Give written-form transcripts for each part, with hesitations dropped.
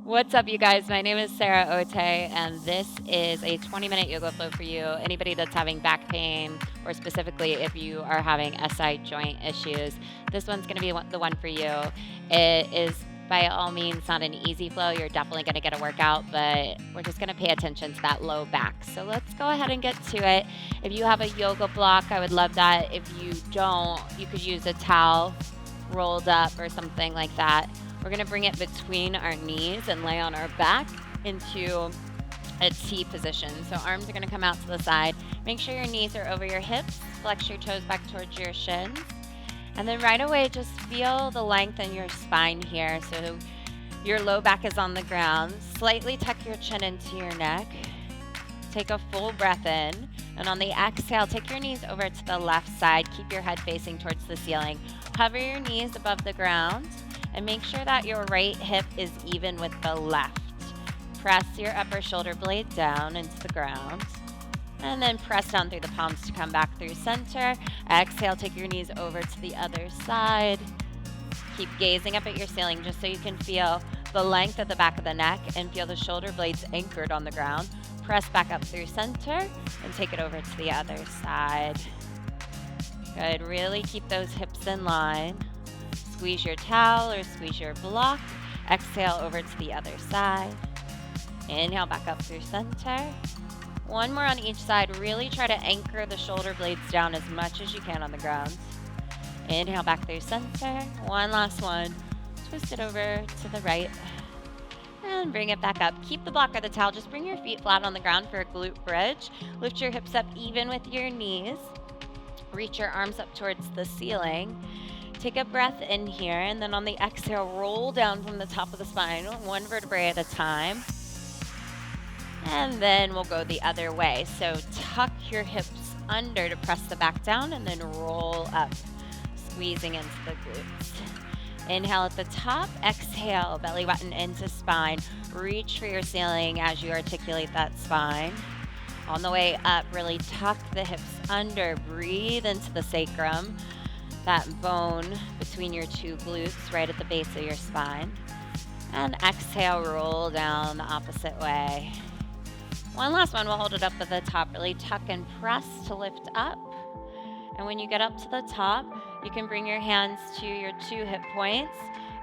What's up, you guys? My name is Sarah Ote, and this is a 20-minute yoga flow for you. Anybody that's having back pain, or specifically if you are having SI joint issues, this one's going to be the one for you. It is by all means not an easy flow. You're definitely going to get a workout, but we're just going to pay attention to that low back. So let's go ahead and get to it. If you have a yoga block, I would love that. If you don't, you could use a towel rolled up or something like that. We're going to bring it between our knees and lay on our back into a T position. So arms are going to come out to the side. Make sure your knees are over your hips. Flex your toes back towards your shins. And then right away, just feel the length in your spine here. So your low back is on the ground. Slightly tuck your chin into your neck. Take a full breath in. And on the exhale, take your knees over to the left side. Keep your head facing towards the ceiling. Hover your knees above the ground. And make sure that your right hip is even with the left. Press your upper shoulder blade down into the ground. And then press down through the palms to come back through center. Exhale, take your knees over to the other side. Keep gazing up at your ceiling just so you can feel the length of the back of the neck and feel the shoulder blades anchored on the ground. Press back up through center and take it over to the other side. Good, really keep those hips in line. Squeeze your towel or squeeze your block. Exhale over to the other side. Inhale back up through center. One more on each side. Really try to anchor the shoulder blades down as much as you can on the ground. Inhale back through center. One last one. Twist it over to the right. And bring it back up. Keep the block or the towel. Just bring your feet flat on the ground for a glute bridge. Lift your hips up even with your knees. Reach your arms up towards the ceiling. Take a breath in here, and then on the exhale, roll down from the top of the spine, one vertebrae at a time. And then we'll go the other way. So tuck your hips under to press the back down, and then roll up, squeezing into the glutes. Inhale at the top, exhale, belly button into spine. Reach for your ceiling as you articulate that spine. On the way up, really tuck the hips under, breathe into the sacrum. That bone between your two glutes right at the base of your spine. And exhale, roll down the opposite way. One last one, we'll hold it up at the top. Really tuck and press to lift up. And when you get up to the top, you can bring your hands to your two hip points,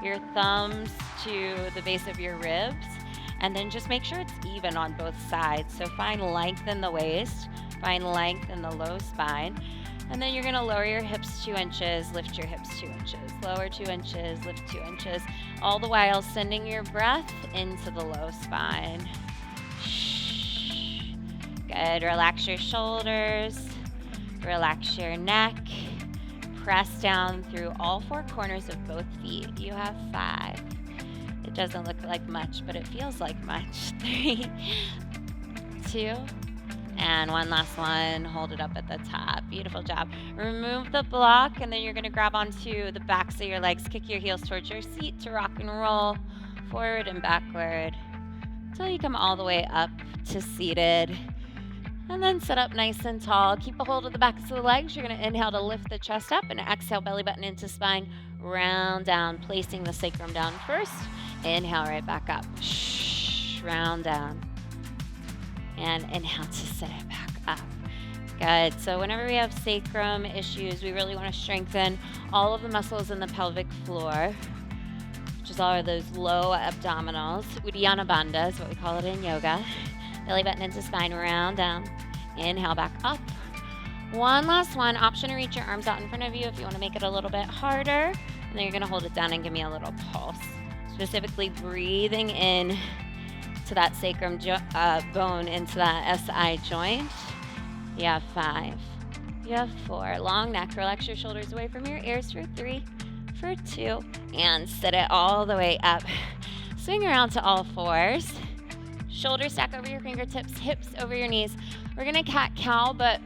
your thumbs to the base of your ribs, and then just make sure it's even on both sides. So find length in the waist, find length in the low spine. And then you're going to lower your hips 2 inches, lift your hips 2 inches, lower 2 inches, lift 2 inches, all the while sending your breath into the low spine. Good. Relax your shoulders, relax your neck, press down through all 4 corners of both feet. You have 5. It doesn't look like much, but it feels like much. 3, 2, and one last one. Hold it up at the top. Beautiful job. Remove the block, and then you're going to grab onto the backs of your legs. Kick your heels towards your seat to rock and roll forward and backward until you come all the way up to seated. And then sit up nice and tall. Keep a hold of the backs of the legs. You're going to inhale to lift the chest up and exhale, belly button into spine. Round down, placing the sacrum down first. Inhale right back up. Round down. And inhale to sit it back up. Good. So whenever we have sacrum issues, we really want to strengthen all of the muscles in the pelvic floor, which is all of those low abdominals. Uddiyana Bandha is what we call it in yoga. Belly button into spine, round down. Inhale back up. One last one. Option to reach your arms out in front of you if you want to make it a little bit harder. And then you're going to hold it down and give me a little pulse. Specifically breathing in to that sacrum bone, into that SI joint. You have 5. You have 4. Long neck. Relax your shoulders away from your ears for 3, for 2, and sit it all the way up. Swing around to all 4s. Shoulders stack over your fingertips, hips over your knees. We're going to cat-cow, but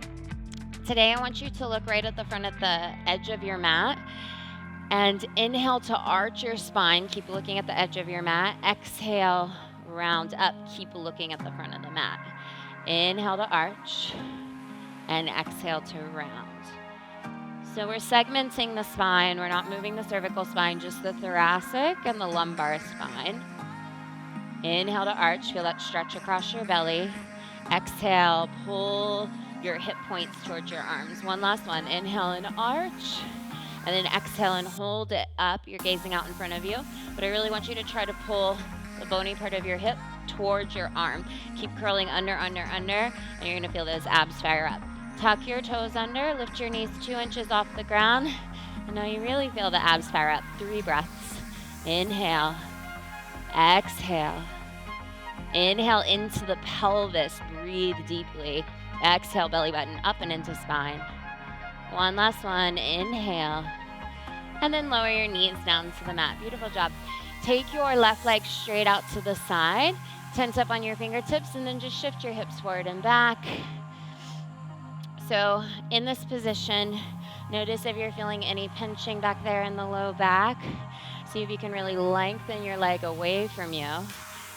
today I want you to look right at the front of the edge of your mat. And inhale to arch your spine. Keep looking at the edge of your mat. Exhale, round up. Keep looking at the front of the mat. Inhale to arch. And exhale to round. So we're segmenting the spine. We're not moving the cervical spine, just the thoracic and the lumbar spine. Inhale to arch. Feel that stretch across your belly. Exhale, pull your hip points towards your arms. One last one. Inhale and arch. And then exhale and hold it up. You're gazing out in front of you. But I really want you to try to pull the bony part of your hip towards your arm. Keep curling under, under, under. And you're going to feel those abs fire up. Tuck your toes under. Lift your knees 2 inches off the ground. And now you really feel the abs fire up. 3 breaths. Inhale. Exhale. Inhale into the pelvis. Breathe deeply. Exhale, belly button up and into spine. One last one. Inhale. And then lower your knees down to the mat. Beautiful job. Take your left leg straight out to the side. Tense up on your fingertips and then just shift your hips forward and back. So in this position, notice if you're feeling any pinching back there in the low back. See if you can really lengthen your leg away from you. And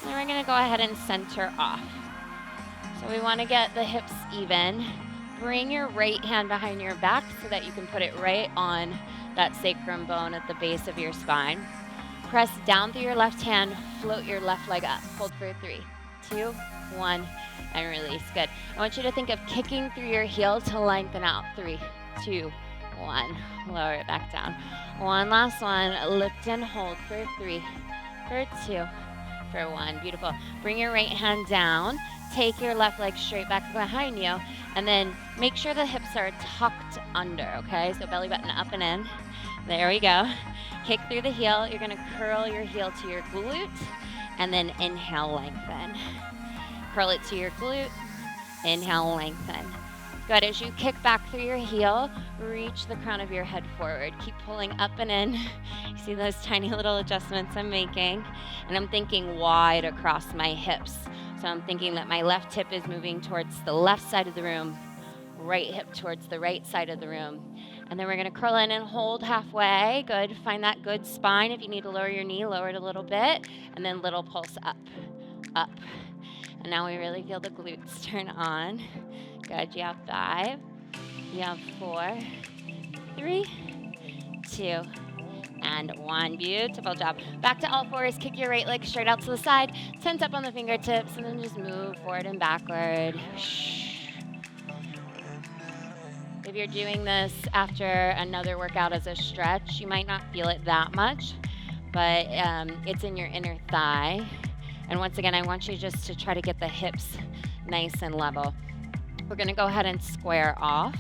then we're going to go ahead and center off. So we want to get the hips even. Bring your right hand behind your back so that you can put it right on that sacrum bone at the base of your spine. Press down through your left hand, float your left leg up. Hold for 3, 2, 1, and release. Good. I want you to think of kicking through your heel to lengthen out. 3, 2, 1. Lower it back down. One last one. Lift and hold for 3, for 2, for 1. Beautiful. Bring your right hand down. Take your left leg straight back behind you, and then make sure the hips are tucked under, okay? So belly button up and in. There we go. Kick through the heel. You're going to curl your heel to your glute, and then inhale, lengthen. Curl it to your glute. Inhale, lengthen. Good. As you kick back through your heel, reach the crown of your head forward. Keep pulling up and in. You see those tiny little adjustments I'm making? And I'm thinking wide across my hips. So I'm thinking that my left hip is moving towards the left side of the room, right hip towards the right side of the room. And then we're going to curl in and hold halfway. Good. Find that good spine. If you need to lower your knee, lower it a little bit. And then little pulse up, up. And now we really feel the glutes turn on. Good. You have 5. You have 4, 3, 2, and 1. Beautiful job. Back to all fours. Kick your right leg straight out to the side. Tense up on the fingertips, and then just move forward and backward. If you're doing this after another workout as a stretch, you might not feel it that much, but it's in your inner thigh. And once again, I want you just to try to get the hips nice and level. We're going to go ahead and square off.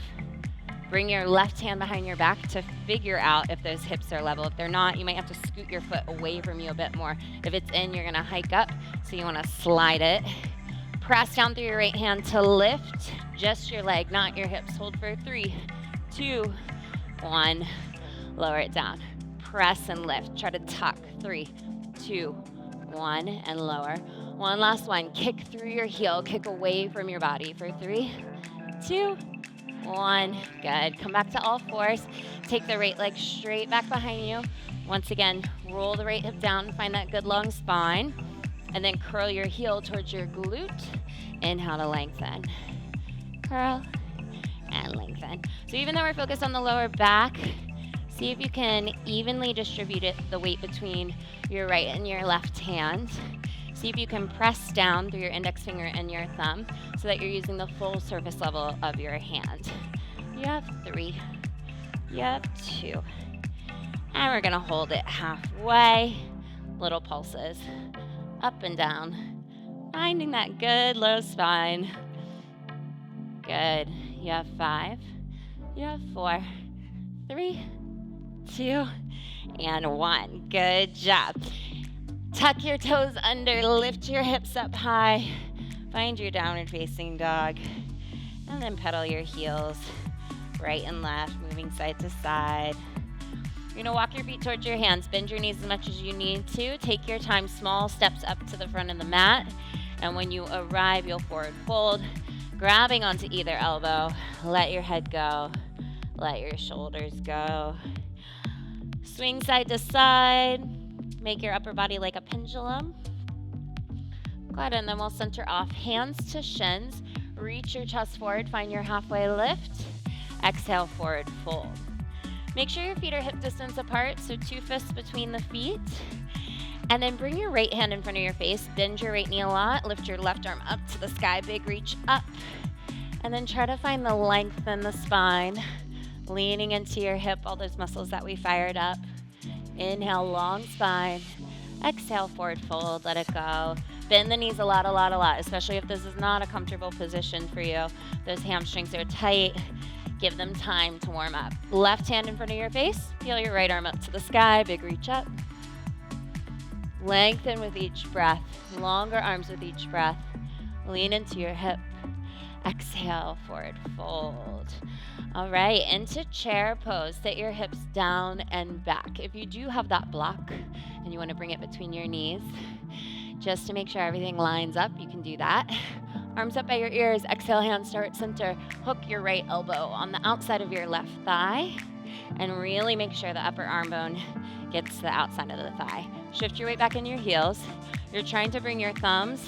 Bring your left hand behind your back to figure out if those hips are level. If they're not, you might have to scoot your foot away from you a bit more. If it's in, you're going to hike up, so you want to slide it. Press down through your right hand to lift just your leg, not your hips. Hold for 3, 2, 1. Lower it down. Press and lift. Try to tuck. 3, 2, 1, and lower. One last one. Kick through your heel. Kick away from your body for 3, 2, 1. Good. Come back to all fours. Take the right leg straight back behind you. Once again, roll the right hip down. Find that good long spine. And then curl your heel towards your glute. Inhale to lengthen. Curl and lengthen. So even though we're focused on the lower back, see if you can evenly distribute the weight between your right and your left hand. See if you can press down through your index finger and your thumb so that you're using the full surface level of your hand. You have 3. You have 2. And we're gonna hold it halfway. Little pulses. Up and down. Finding that good low spine. Good. You have 5. You have 4. 3, 2, and 1. Good job. Tuck your toes under, lift your hips up high. Find your downward facing dog. And then pedal your heels right and left, moving side to side. You're gonna walk your feet towards your hands. Bend your knees as much as you need to. Take your time, small steps up to the front of the mat. And when you arrive, you'll forward fold, grabbing onto either elbow. Let your head go. Let your shoulders go. Swing side to side. Make your upper body like a pendulum. Good, and then we'll center off. Hands to shins. Reach your chest forward. Find your halfway lift. Exhale, forward fold. Make sure your feet are hip distance apart, so 2 fists between the feet. And then bring your right hand in front of your face, bend your right knee a lot, lift your left arm up to the sky, big reach up. And then try to find the length in the spine, leaning into your hip, all those muscles that we fired up. Inhale, long spine. Exhale, forward fold, let it go. Bend the knees a lot, especially if this is not a comfortable position for you. Those hamstrings are tight. Give them time to warm up. Left hand in front of your face, peel your right arm up to the sky, big reach up. Lengthen with each breath, longer arms with each breath. Lean into your hip. Exhale, forward fold. All right, into chair pose. Sit your hips down and back. If you do have that block and you want to bring it between your knees, just to make sure everything lines up, you can do that. Arms up by your ears. Exhale, hands to heart center. Hook your right elbow on the outside of your left thigh and really make sure the upper arm bone gets to the outside of the thigh. Shift your weight back in your heels. You're trying to bring your thumbs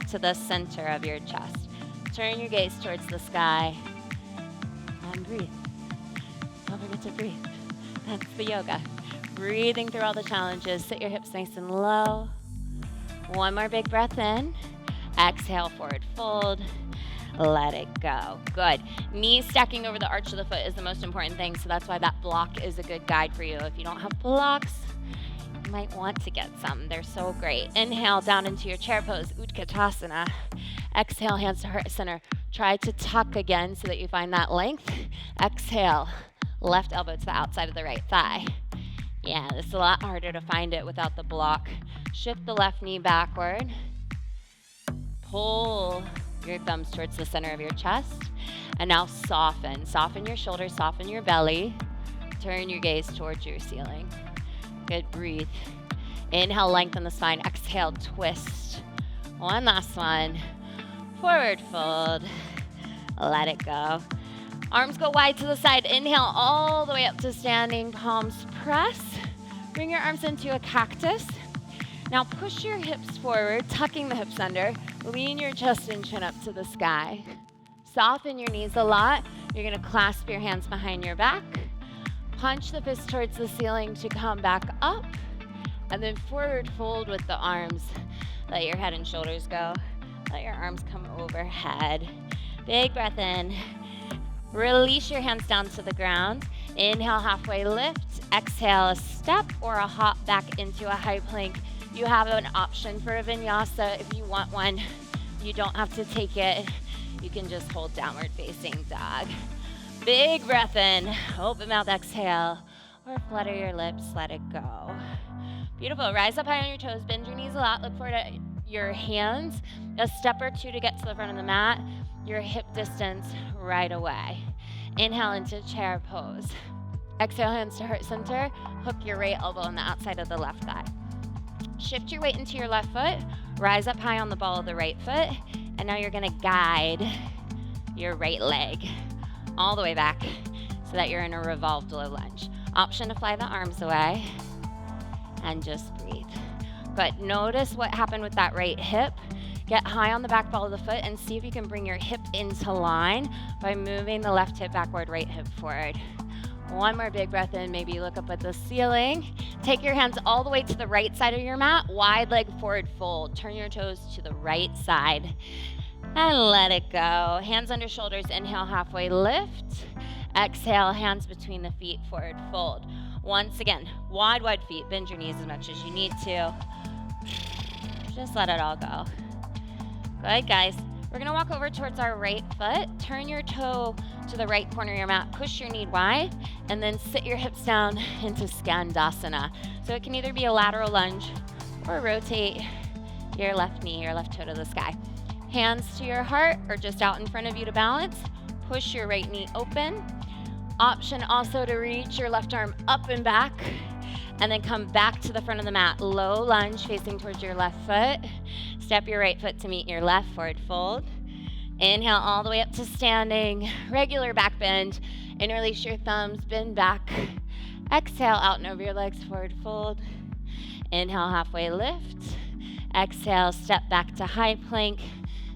to the center of your chest. Turn your gaze towards the sky and breathe. Don't forget to breathe. That's the yoga. Breathing through all the challenges. Sit your hips nice and low. One more big breath in. Exhale, forward fold. Let it go. Good. Knees stacking over the arch of the foot is the most important thing, so that's why that block is a good guide for you. If you don't have blocks, you might want to get some. They're so great. Inhale down into your chair pose, Utkatasana. Exhale, hands to heart center. Try to tuck again so that you find that length. Exhale, left elbow to the outside of the right thigh. Yeah, this is a lot harder to find it without the block. Shift the left knee backward. Pull your thumbs towards the center of your chest. And now soften. Soften your shoulders, soften your belly. Turn your gaze towards your ceiling. Good, breathe. Inhale, lengthen the spine. Exhale, twist. One last one. Forward fold. Let it go. Arms go wide to the side. Inhale all the way up to standing. Palms press. Bring your arms into a cactus. Now push your hips forward, tucking the hips under. Lean your chest and chin up to the sky. Soften your knees a lot. You're going to clasp your hands behind your back. Punch the fist towards the ceiling to come back up. And then forward fold with the arms. Let your head and shoulders go. Let your arms come overhead. Big breath in. Release your hands down to the ground. Inhale, halfway lift. Exhale, a step or a hop back into a high plank. You have an option for a vinyasa if you want one. You don't have to take it. You can just hold downward facing dog. Big breath in. Open mouth, exhale. Or flutter your lips, let it go. Beautiful. Rise up high on your toes. Bend your knees a lot. Look forward at your hands. A step or two to get to the front of the mat. Your hip distance right away. Inhale into chair pose. Exhale, hands to heart center. Hook your right elbow on the outside of the left thigh. Shift your weight into your left foot. Rise up high on the ball of the right foot. And now you're going to guide your right leg all the way back so that you're in a revolved low lunge. Option to fly the arms away and just breathe. Good. Notice what happened with that right hip. Get high on the back ball of the foot and see if you can bring your hip into line by moving the left hip backward, right hip forward. One more big breath in. Maybe look up at the ceiling. Take your hands all the way to the right side of your mat. Wide leg forward fold. Turn your toes to the right side. And let it go. Hands under shoulders. Inhale, halfway lift. Exhale, hands between the feet, forward fold. Once again, wide feet. Bend your knees as much as you need to. Just let it all go. Good, guys. We're going to walk over towards our right foot. Turn your toe to the right corner of your mat. Push your knee wide, and then sit your hips down into Skandasana. So it can either be a lateral lunge or rotate your left knee, your left toe to the sky. Hands to your heart or just out in front of you to balance. Push your right knee open. Option also to reach your left arm up and back, and then come back to the front of the mat. Low lunge facing towards your left foot. Step your right foot to meet your left, forward fold. Inhale all the way up to standing. Regular back bend. Interlace your thumbs, bend back. Exhale out and over your legs, forward fold. Inhale, halfway lift. Exhale, step back to high plank,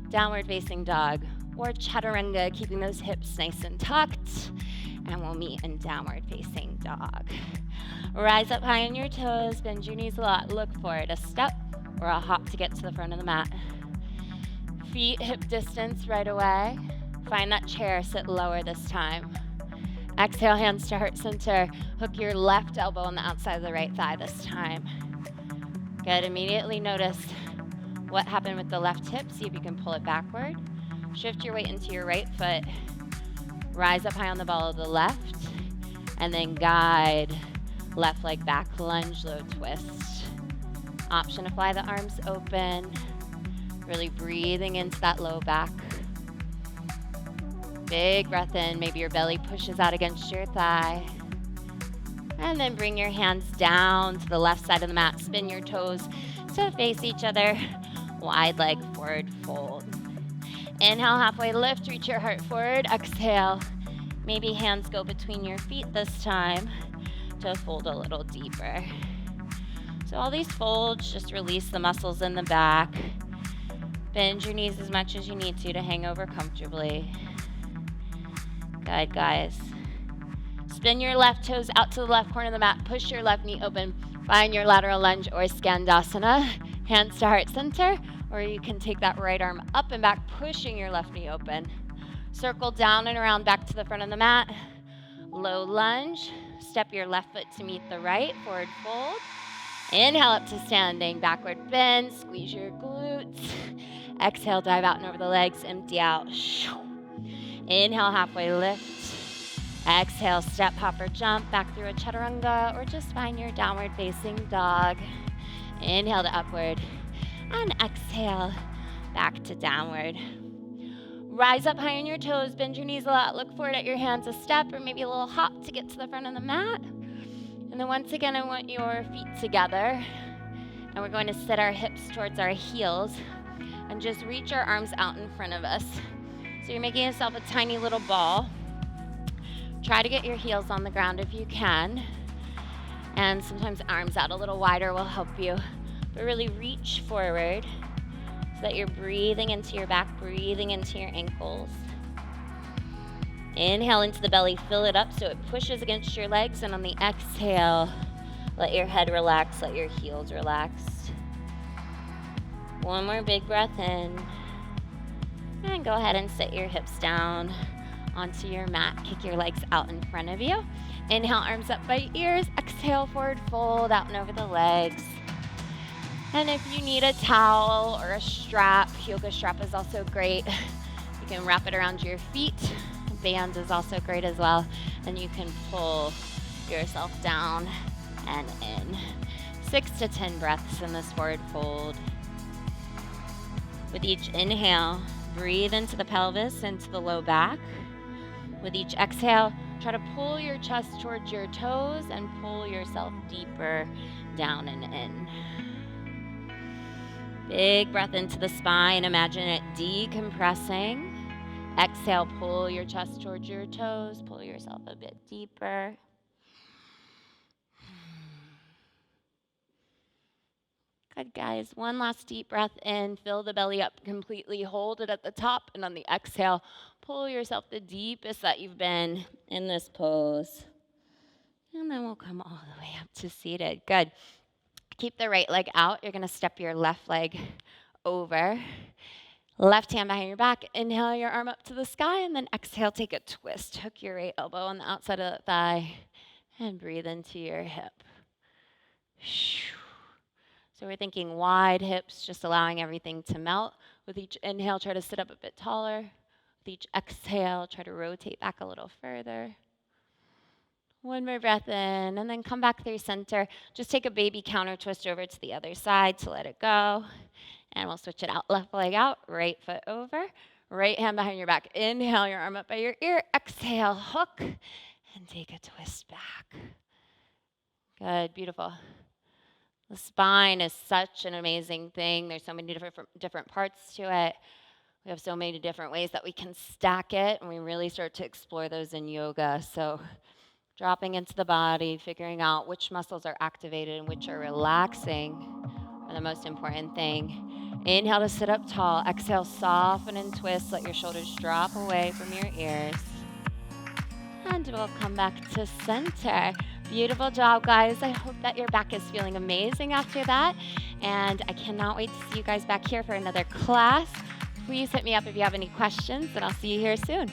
downward facing dog, or chaturanga, keeping those hips nice and tucked. And we'll meet in downward facing dog. Rise up high on your toes, bend your knees a lot. Look for it, a step or a hop to get to the front of the mat. Feet hip distance right away. Find that chair, sit lower this time. Exhale, hands to heart center. Hook your left elbow on the outside of the right thigh this time. Good, immediately notice what happened with the left hip. See if you can pull it backward. Shift your weight into your right foot. Rise up high on the ball of the left. And then guide left leg back, lunge, low twist. Option to fly the arms open. Really breathing into that low back. Big breath in. Maybe your belly pushes out against your thigh. And then bring your hands down to the left side of the mat. Spin your toes to face each other. Wide leg forward fold. Inhale, halfway lift. Reach your heart forward. Exhale. Maybe hands go between your feet this time to fold a little deeper. So all these folds, just release the muscles in the back. Bend your knees as much as you need to hang over comfortably. Good, guys. Spin your left toes out to the left corner of the mat. Push your left knee open. Find your lateral lunge or Skandasana. Hands to heart center. Or you can take that right arm up and back, pushing your left knee open. Circle down and around back to the front of the mat. Low lunge. Step your left foot to meet the right. Forward fold. Inhale up to standing. Backward bend. Squeeze your glutes. Exhale, dive out and over the legs. Empty out. Inhale, halfway lift. Exhale, step, hop, or jump. Back through a chaturanga or just find your downward facing dog. Inhale to upward. And exhale, back to downward. Rise up high on your toes, bend your knees a lot, look forward at your hands a step or maybe a little hop to get to the front of the mat. And then once again, I want your feet together. And we're going to set our hips towards our heels and just reach our arms out in front of us. So you're making yourself a tiny little ball. Try to get your heels on the ground if you can. And sometimes arms out a little wider will help you. But really reach forward so that you're breathing into your back, breathing into your ankles. Inhale into the belly, fill it up so it pushes against your legs. And on the exhale, let your head relax, let your heels relax. One more big breath in. And go ahead and set your hips down onto your mat. Kick your legs out in front of you. Inhale, arms up by ears. Exhale, forward fold out and over the legs. And if you need a towel or a strap, yoga strap is also great. You can wrap it around your feet. A band is also great as well. And you can pull yourself down and in. 6 to 10 breaths in this forward fold. With each inhale, breathe into the pelvis, into the low back. With each exhale, try to pull your chest towards your toes and pull yourself deeper down and in. Big breath into the spine. Imagine it decompressing. Exhale, pull your chest towards your toes. Pull yourself a bit deeper. Good, guys. One last deep breath in. Fill the belly up completely. Hold it at the top. And on the exhale, pull yourself the deepest that you've been in this pose. And then we'll come all the way up to seated. Good. Keep the right leg out. You're going to step your left leg over. Left hand behind your back. Inhale your arm up to the sky. And then exhale, take a twist. Hook your right elbow on the outside of the thigh. And breathe into your hip. So we're thinking wide hips, just allowing everything to melt. With each inhale, try to sit up a bit taller. With each exhale, try to rotate back a little further. One more breath in, and then come back through center. Just take a baby counter twist over to the other side to let it go. And we'll switch it out. Left leg out, right foot over. Right hand behind your back. Inhale your arm up by your ear. Exhale, hook, and take a twist back. Good, beautiful. The spine is such an amazing thing. There's so many different parts to it. We have so many different ways that we can stack it, and we really start to explore those in yoga. So dropping into the body, figuring out which muscles are activated and which are relaxing are the most important thing. Inhale to sit up tall. Exhale, soften and twist. Let your shoulders drop away from your ears. And we'll come back to center. Beautiful job, guys. I hope that your back is feeling amazing after that. And I cannot wait to see you guys back here for another class. Please hit me up if you have any questions, and I'll see you here soon.